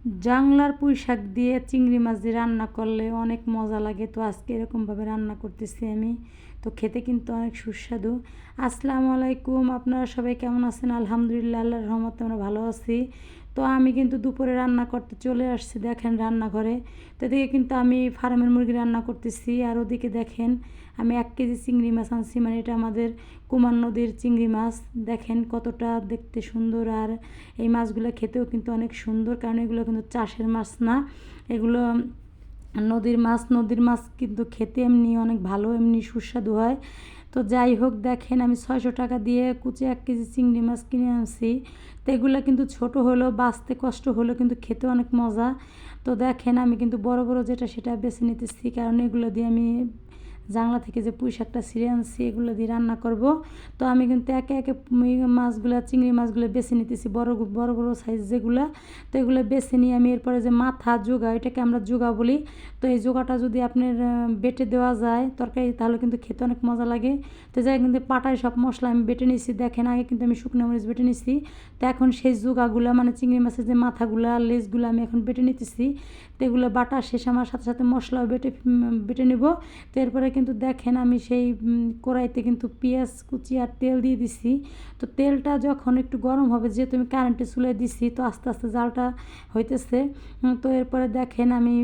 জাংলার পুঁই শাক দিয়ে চিংড়ি মাছ দিয়ে রান্না করলে অনেক মজা লাগে। তো আজকে এরকমভাবে রান্না করতেছি আমি। তো খেতে কিন্তু অনেক সুস্বাদু। আসসালামু আলাইকুম, আপনারা সবাই কেমন আছেন? আলহামদুলিল্লাহ, আল্লাহর রহমতে আমরা ভালো আছি। তো আমি কিন্তু দুপুরে রান্না করতে চলে আসছি, দেখেন রান্নাঘরে। তো এদিকে কিন্তু আমি ফার্মের মুরগি রান্না করতেছি, আর ওদিকে দেখেন আমি 1 কেজি চিংড়ি মাছ আনছি। মানে এটা আমাদের কুমার নদীর চিংড়ি মাছ। দেখেন কতটা দেখতে সুন্দর, আর এই মাছগুলো খেতেও কিন্তু অনেক সুন্দর, কারণ এগুলো কিন্তু চাষের মাছ না, এগুলো নদীর মাছ। নদীর মাছ কিন্তু খেতে এমনি অনেক ভালো, এমনি সুস্বাদু হয়। তো যাই হোক, দেখেন আমি 600 টাকা দিয়ে কুচি 1 কেজি চিংড়ি মাছ কিনে আনছি। তো এগুলো কিন্তু ছোট হলেও বাঁচতে কষ্ট হলেও কিন্তু খেতে অনেক মজা। তো দেখেন আমি কিন্তু বড় বড় যেটা সেটা বেছে নিতেছি, কারণ এগুলো দিয়ে আমি জাংলা থেকে যে পুঁই শাকটা ছিঁড়ে আনছি এগুলো দিয়ে রান্না করব। তো আমি কিন্তু একে একে মাছগুলো, চিংড়ি মাছগুলো বেছে নিতেছি, বড় বড় বড় সাইজ যেগুলো। তো এগুলো বেছে নিয়ে আমি এরপরে যে মাথা জোগা, এটাকে আমরা জোগা বলি। তো এই জোগাটা যদি আপনার বেটে দেওয়া যায় তরকারি, তাহলে কিন্তু খেতে অনেক মজা লাগে। তো যাই কিন্তু পাটায় সব মশলা আমি বেটে নিছি। দেখেন আগে কিন্তু আমি শুকনো মরিচ বেটে নিছি। তো এখন সেই জোগাগুলো, মানে চিংড়ি মাছের যে মাথাগুলো আর লেজগুলো আমি এখন বেটে নিতেছি। তো এগুলো বাটা শেষ, আমার সাথে সাথে মশলাও বেটে নেব। তো এরপরে কিন্তু দেখেন আমি সেই কড়াইতে কিন্তু পেঁয়াজ কুচি আর তেল দিয়ে দিছি। তো তেলটা যখন একটু গরম হবে, যেহেতু আমি কারেন্টে চুলে দিছি, তো আস্তে আস্তে জালটা হইতেছে। তো এরপরে দেখেন আমি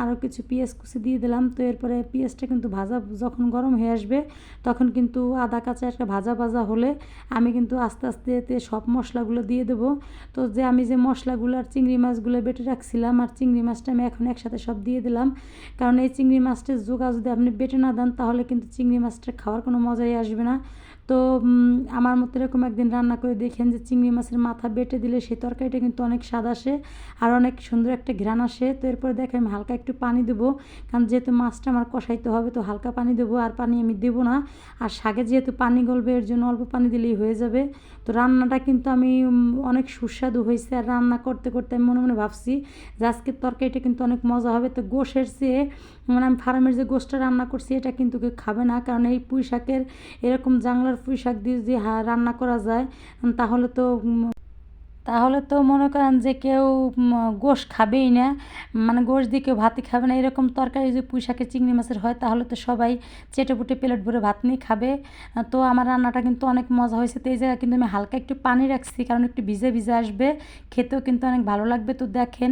আরও কিছু পেঁয়াজ কুচি দিয়ে দিলাম। তো এরপরে পেঁয়াজটা কিন্তু ভাজা যখন গরম হয়ে আসবে, তখন কিন্তু আদা কাঁচা একটা ভাজা ভাজা হলে আমি কিন্তু আস্তে আস্তে এতে সব মশলাগুলো দিয়ে দেবো। তো যে আমি যে মশলাগুলো আর চিংড়ি মাছগুলো বেটে রাখছিলাম, আর চিংড়ি মাছটা আমি এখন একসাথে সব দিয়ে দিলাম। কারণ এই চিংড়ি মাছটার জোগা যদি আপনি বেটে না দেন, তাহলে কিন্তু চিংড়ি মাছটা খাওয়ার কোনো মজাই আসবে না। তো আমার মতো এরকম একদিন রান্না করে দেখেন যে চিংড়ি মাছের মাথা বেটে দিলে সেই তরকারিটা কিন্তু অনেক স্বাদ আসে, আর অনেক সুন্দর একটা ঘ্রাণ আসে। তো এরপরে দেখেন আমি হালকা একটু পানি দেবো, কারণ যেহেতু মাছটা আমার কষাইতে হবে, তো হালকা পানি দেবো, আর পানি আমি দেবো না। আর শাকে যেহেতু পানি গলবে, এর জন্য অল্প পানি দিলেই হয়ে যাবে। তো রান্নাটা কিন্তু আমি অনেক সুস্বাদু হয়েছে। আর রান্না করতে করতে আমি মনে মনে ভাবছি যে আজকের তরকারিটা কিন্তু অনেক মজা হবে। তো গোশের চেয়ে, মানে আমি ফার্মের যে গোশটা রান্না করছি এটা কিন্তু কেউ খাবে না, কারণ এই পুঁই শাকের, এরকম জাংলার পুঁই শাক দিয়ে যদি রান্না করা যায়, তাহলে তো মনে করেন যে কেউ গোশ খাবেই না, মানে গোশ দিয়ে কেউ ভাতই খাবে না। এরকম তরকারি যদি পুঁই শাকের চিংড়ি মাছের হয়, তাহলে তো সবাই চেটেপুটে প্লেট ভরে ভাত নিয়ে খাবে। তো আমার রান্নাটা কিন্তু অনেক মজা হয়েছে। তো এই জায়গায় কিন্তু আমি হালকা একটু পানি রাখছি, কারণ একটু ভিজে ভিজে আসবে, খেতেও কিন্তু অনেক ভালো লাগবে। তো দেখেন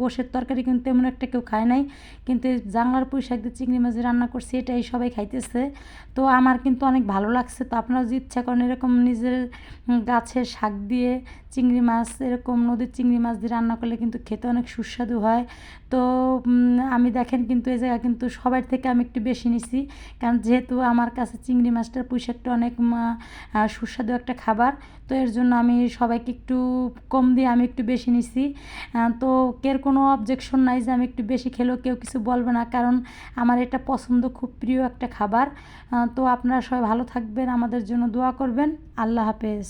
গোশের তরকারি কিন্তু তেমন একটা কেউ খায় নাই, কিন্তু এই জাংলার পুঁই শাক দিয়ে চিংড়ি মাছ রান্না করছি, এটাই সবাই খাইতেছে। তো আমার কিন্তু অনেক ভালো লাগছে। তো আপনারা যদি ইচ্ছা করেন এরকম নিজের গাছের শাক দিয়ে চিংড়ি মাছ, এরকম নদীর চিংড়ি মাছ দিয়ে রান্না করলে কিন্তু খেতে অনেক সুস্বাদু হয়। তো আমি দেখেন কিন্তু এই জায়গা কিন্তু সবার থেকে আমি একটু বেশি নিছি, কারণ যেহেতু আমার কাছে চিংড়ি মাছটার পুঁই শাকটা অনেক সুস্বাদু একটা খাবার। তো এর জন্য আমি সবাইকে একটু কম দিয়ে আমি একটু বেশি নিছি। তো কোনো অবজেকশন নাই যে আমি একটু বেশি খেলেও কেউ কিছু বলবে না, কারণ আমার এটা পছন্দ, খুব প্রিয় একটা খাবার। তো আপনারা সবাই ভালো থাকবেন, আমাদের জন্য দোয়া করবেন। আল্লাহ হাফেজ।